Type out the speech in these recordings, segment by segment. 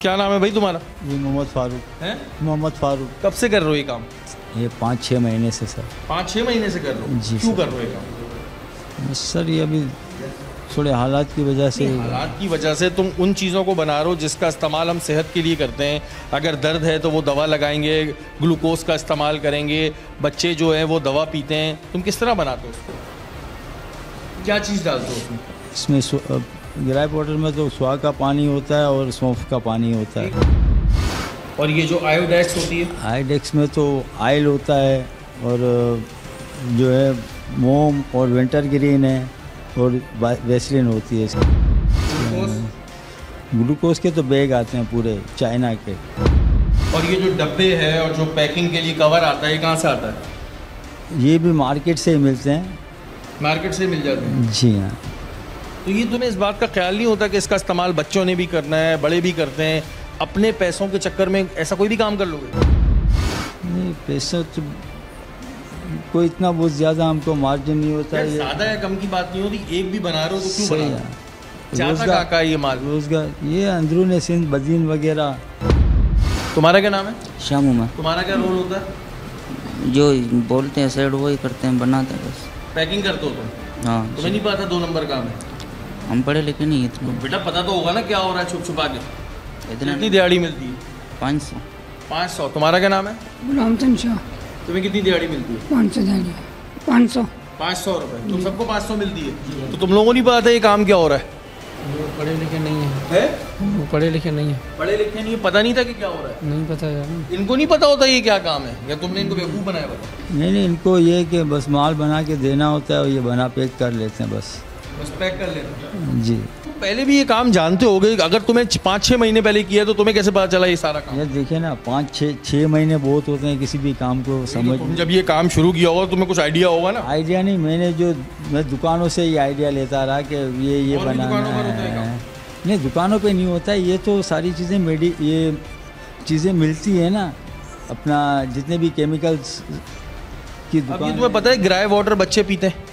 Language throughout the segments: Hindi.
क्या नाम है भाई तुम्हारा? जी मोहम्मद फारूक हैं? मोहम्मद फारूक। कब से कर रहे हो ये काम? ये 5-6 महीने से सर। 5-6 महीने से कर रहे हो? जी क्यों सर। कर रहे हो ये काम? बस सर ये अभी थोड़े हालात की वजह से। हालात की वजह से तुम उन चीज़ों को बना रहे हो जिसका इस्तेमाल हम सेहत के लिए करते हैं। अगर दर्द है तो वो दवा लगाएंगे, ग्लूकोज का इस्तेमाल करेंगे, बच्चे जो हैं वो दवा पीते हैं। तुम किस तरह बनाते हो उसको? क्या चीज़ डालते हो उसमें? इसमें ग्राइप वाटर में तो सुहा का पानी होता है और सौंफ का पानी होता है। और ये जो आयोडेक्स होती है? आयोडेक्स में तो ऑयल होता है और जो है मोम और विंटर ग्रीन है और वेसलिन होती है। ग्लूकोज के तो बैग आते हैं पूरे चाइना के। और ये जो डब्बे है और जो पैकिंग के लिए कवर आता है, ये कहाँ से आता है? ये भी मार्केट से ही मिलते हैं। मार्केट से मिल जाते हैं? जी हाँ। तो ये तुम्हें इस बात का ख्याल नहीं होता कि इसका इस्तेमाल बच्चों ने भी करना है, बड़े भी करते हैं, अपने पैसों के चक्कर में ऐसा कोई भी काम कर लोगे? नहीं, पैसा तो कोई इतना बहुत ज़्यादा हमको मार्जिन नहीं होता है। ज़्यादा या कम की बात नहीं होती, एक भी बना रहे हो तो क्यों बना रहे हो? जाता कहाँ का ये माल? रोज़गार ये अंदरून सिंध बदीन वगैरह। तुम्हारा क्या नाम है? शामू में तुम्हारा क्या रोल होता है? जो बोलते हैं सेड वही करते हैं, बनाते हैं बस। पैकिंग करते हो तुम? हाँ तुम्हें नहीं पता 2 नंबर काम है? हम पढ़े लिखे नहीं इतना। बेटा पता तो होगा ना क्या हो रहा है छुप छुपा के? इतना कितनी दिहाड़ी मिलती है? 500। 500। तुम्हारा क्या नाम है? गुलाम चंद शाह। तुम्हें कितनी दिहाड़ी मिलती है? 500 दिहाड़ी। 500। 500 रुपये। तुम सबको 500 मिलती है? तो तुम लोगों को नहीं पता ये काम क्या हो रहा है? वो पढ़े लिखे नहीं है। है? वो पढ़े लिखे नहीं है। पढ़े लिखे नहीं है, पता नहीं था कि क्या हो रहा है? नहीं पता यार। इनको नहीं पता होता ये क्या काम है, या तुमने इनको बेवकूफ़ बनाया? बता। नहीं इनको ये कि बस माल बना के देना होता है और ये बना पैक कर लेते हैं बस पैक कर लेते जी। तो पहले भी ये काम जानते होगे, अगर तुम्हें 5-6 महीने पहले किया तो तुम्हें कैसे पता चला ये सारा काम? ये देखिए ना 5-6 महीने बहुत होते हैं किसी भी काम को समझ। तुम जब ये काम शुरू किया होगा तुम्हें कुछ आइडिया होगा ना? आइडिया नहीं, मैं दुकानों से ही आइडिया लेता रहा कि ये और भी बनाना दुकानों पर होता है है। काम? नहीं दुकानों पे नहीं होता है, ये तो सारी चीज़ें ये चीज़ें मिलती है ना अपना जितने भी केमिकल्स की अब ये दुकान। तुम्हें पता है ग्राई वाटर बच्चे पीते हैं,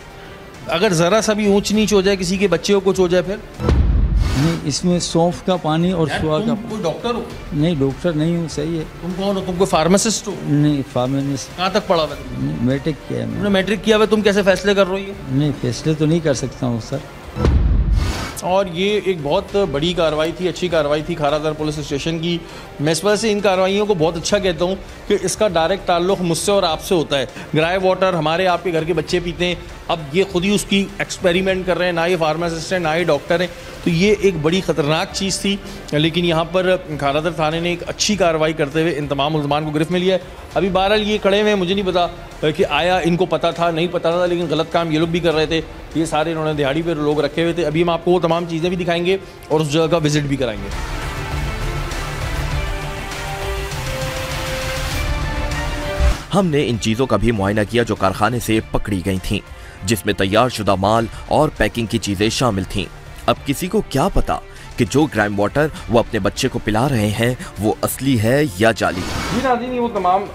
अगर ज़रा सा भी ऊंच नीच हो जाए किसी के बच्चे को कुछ हो जाए फिर? नहीं इसमें सौंफ का पानी और सुहा का। तुम कोई डॉक्टर हो? नहीं डॉक्टर नहीं हूँ, सही है। तुम कौन हो? तुम कोई फार्मासिस्ट हो? नहीं फार्मासिस्ट। कहाँ तक पढ़ा हुआ है तुमने? मैट्रिक किया है मैंने। तुमने मैट्रिक किया हुआ, तुम कैसे फैसले कर रहे हो ये? नहीं फैसले तो नहीं कर सकता हूँ सर। और ये एक बहुत बड़ी कार्रवाई थी, अच्छी कार्रवाई थी खारादर पुलिस स्टेशन की। मैं इस वजह से इन कार्रवाइयों को बहुत अच्छा कहता हूँ कि इसका डायरेक्ट ताल्लुक मुझसे और आपसे होता है। ग्राई वाटर हमारे आपके घर के बच्चे पीते हैं, अब ये खुद ही उसकी एक्सपेरिमेंट कर रहे हैं, ना ये फार्मासिस्ट हैं ना ये डॉक्टर हैं। तो ये एक बड़ी ख़तरनाक चीज़ थी, लेकिन यहाँ पर खारादर थाने ने एक अच्छी कार्रवाई करते हुए इन तमाम मुल्ज़मान को गिरफ्त में लिया है। अभी बहरहाल ये खड़े हुए हैं, मुझे नहीं पता कि आया इनको पता था नहीं पता था, लेकिन गलत काम ये लोग भी कर रहे थे। ये सारे इन्होंने दिहाड़ी पर लोग रखे हुए थे। अभी हम आपको वो तमाम चीज़ें भी दिखाएंगे और उस जगह का विज़िट भी कराएंगे। हमने इन चीजों का भी मुआयना किया जो कारखाने से पकड़ी गई थीं, जिसमें तैयार शुदा माल और पैकिंग की चीजें शामिल थीं। अब किसी को क्या पता कि जो ग्राइम वाटर वो अपने बच्चे को पिला रहे हैं वो असली है या जाली। जी नाज़रीन, वो तमाम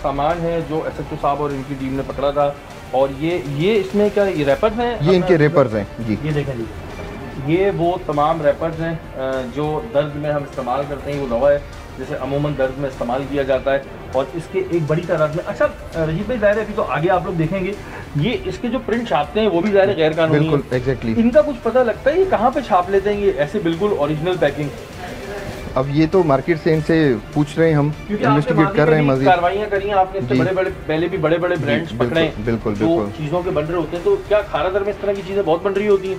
सामान है जो SHO साहब और इनकी टीम ने पकड़ा था। और ये इसमें क्या ये रैपर्स हैं? ये इनके रैपर्स हैं जी। ये देखें जी, ये वो तमाम रैपर्स हैं जो दर्द में हम इस्तेमाल करते हैं। वो दवा है जैसे अमूमन दर्द में इस्तेमाल किया जाता है और इसके एक बड़ी तादाद में। अच्छा रजीब भाई, ज़ाहिर है अभी तो आगे आप लोग देखेंगे, ये इसके जो प्रिंट छापते हैं वो भी ज़ाहिर गैर कानूनी है। बिल्कुल एग्जैक्टली। इनका कुछ पता लगता है ये कहाँ पे छाप लेते हैं ये ऐसे बिल्कुल ओरिजिनल पैकिंग? अब ये तो मार्केट से इनसे पूछ रहे हैं, हम इन्वेस्टिगेट कर रहे हैं, मजीद कार्रवाइयाँ करी हैं आपने, इससे बड़े-बड़े पहले भी बड़े-बड़े ब्रांड्स पकड़े हैं। बिल्कुल तो बिल्कुल चीज़ों के बन रहे होते हैं। तो क्या खारादर में इस तरह की चीज़ें बहुत बन रही होती हैं?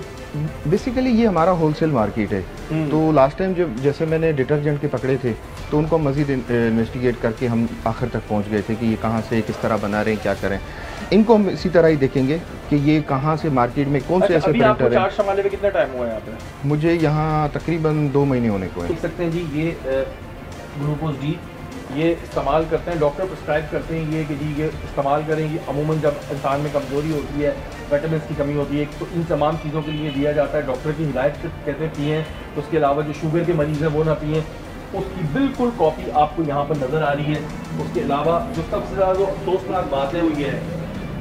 बेसिकली ये हमारा होलसेल मार्केट है। तो लास्ट टाइम जब जैसे मैंने डिटर्जेंट के पकड़े थे तो उनको मजीद इन्वेस्टिगेट करके हम आखिर तक पहुंच गए थे कि ये कहाँ से किस तरह बना रहे हैं, क्या करें। इनको हम इसी तरह ही देखेंगे कि ये कहाँ से मार्केट में कौन से ऐसे प्रिंटर हैं। संभाले में कितना टाइम हुआ है यहाँ पे? मुझे यहाँ तकरीबन 2 महीने होने को है। देख सकते हैं जी, ये ग्लूकोज डी ये इस्तेमाल करते हैं, डॉक्टर प्रिस्क्राइब करते हैं ये कि जी ये इस्तेमाल करेंगे। अमूमन जब इंसान में कमज़ोरी होती है, विटामिन की कमी होती है, तो इन तमाम चीज़ों के लिए दिया जाता है। डॉक्टर की हिदायत से कहते हैं पिएँ। उसके अलावा जो शुगर के मरीज़ हैं वो ना पिएँ। उसकी बिल्कुल कॉपी आपको यहाँ पर नज़र आ रही है। उसके अलावा जो सबसे ज़्यादा जो अफसोसनाक बात है वो ये है,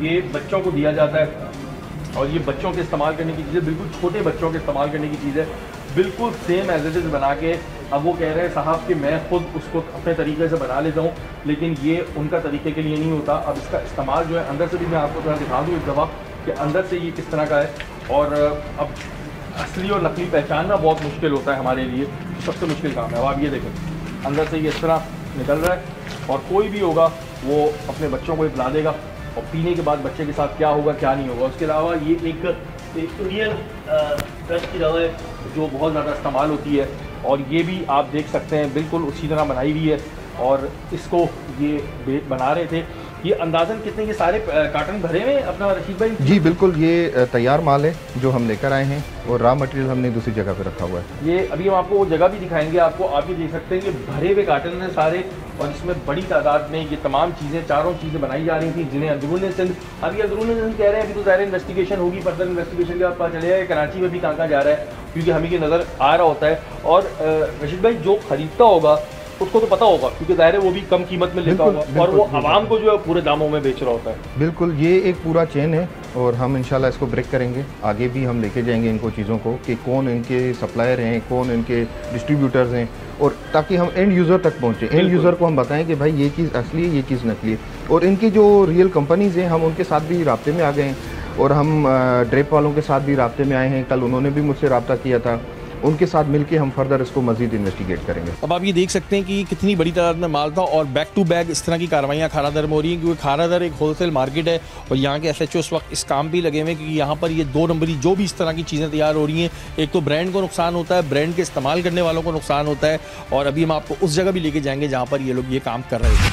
ये बच्चों को दिया जाता है और ये बच्चों के इस्तेमाल करने की चीज़ है, बिल्कुल छोटे बच्चों के इस्तेमाल करने की चीज़ है। बिल्कुल सेम एज इट इज़ बना के अब वो कह रहे हैं साहब कि मैं खुद उसको अपने तरीके से बना लेता हूँ, लेकिन ये उनका तरीके के लिए नहीं होता। अब इसका इस्तेमाल जो है अंदर से भी मैं आपको थोड़ा दिखा दूँ एक दफ़ा कि अंदर से ये किस तरह का है। और अब असली और नकली पहचानना बहुत मुश्किल होता है हमारे लिए, सबसे मुश्किल काम है। अब आप ये देखें अंदर से ये इस तरह निकल रहा है और कोई भी होगा वो अपने बच्चों को पिला देगा और पीने के बाद बच्चे के साथ क्या होगा क्या नहीं होगा। उसके अलावा ये एक इंडियन ब्रश की दवा है जो बहुत ज़्यादा इस्तेमाल होती है और ये भी आप देख सकते हैं बिल्कुल उसी तरह बनाई हुई है और इसको ये बना रहे थे। ये अंदाज़न कितने ये सारे कार्टन भरे हुए अपना रशीद भाई? जी बिल्कुल, ये तैयार माल है जो हम लेकर आए हैं और रॉ मटेरियल हमने दूसरी जगह पे रखा हुआ है। ये अभी हम आपको वो जगह भी दिखाएंगे आपको, आप ये देख सकते हैं कि भरे हुए कार्टन हैं सारे और इसमें बड़ी तादाद में ये तमाम चीज़ें चारों चीज़ें बनाई जा रही थी जिन्हें अंदरून सिंध, अभी अंदरून सिंध कह रहे हैं अभी तो ज़ाहिर इन्वेस्टिगेशन होगी, फर्दर इन्वेस्टिगेशन के बाद पता चलेगा कराची में भी कहाँ जा रहा है क्योंकि हमें ये नज़र आ रहा होता है। और रशीद भाई जो खरीदता होगा उसको तो पता होगा क्योंकि ज़ाहिर है वो भी कम कीमत में लेता होगा और वो आवाम को जो है पूरे दामों में बेच रहा होता है। बिल्कुल, ये एक पूरा चेन है और हम इंशाल्लाह इसको ब्रेक करेंगे, आगे भी हम लेके जाएंगे इनको चीज़ों को कि कौन इनके सप्लायर हैं, कौन इनके डिस्ट्रीब्यूटर्स हैं और ताकि हम एंड यूज़र तक पहुँचे, एंड यूज़र को हम बताएं कि भाई ये चीज़ असली है, ये चीज़ नकली है। और इनकी जो रियल कंपनीज़ हैं हम उनके साथ भी राब्ते में आ गए हैं और हम ड्रेप वालों के साथ भी राब्ते में आए हैं। कल उन्होंने भी मुझसे रब्ता किया था, उनके साथ मिलके हम फर्दर इसको मजीद इन्वेस्टिगेट करेंगे। अब आप ये देख सकते हैं कि कितनी बड़ी तादाद में माल था और बैक टू बैक इस तरह की कार्रवाइयाँ खारादर में हो रही हैं क्योंकि खारादर एक होलसेल मार्केट है और यहाँ के SHO इस वक्त इस काम भी लगे हुए हैं क्योंकि यहाँ पर ये 2 नंबरी जो भी इस तरह की चीज़ें तैयार हो रही हैं, एक तो ब्रांड को नुकसान होता है, ब्रांड के इस्तेमाल करने वालों को नुकसान होता है और अभी हम आपको उस जगह भी लेके जाएंगे जहाँ पर ये लोग ये काम कर रहे हैं।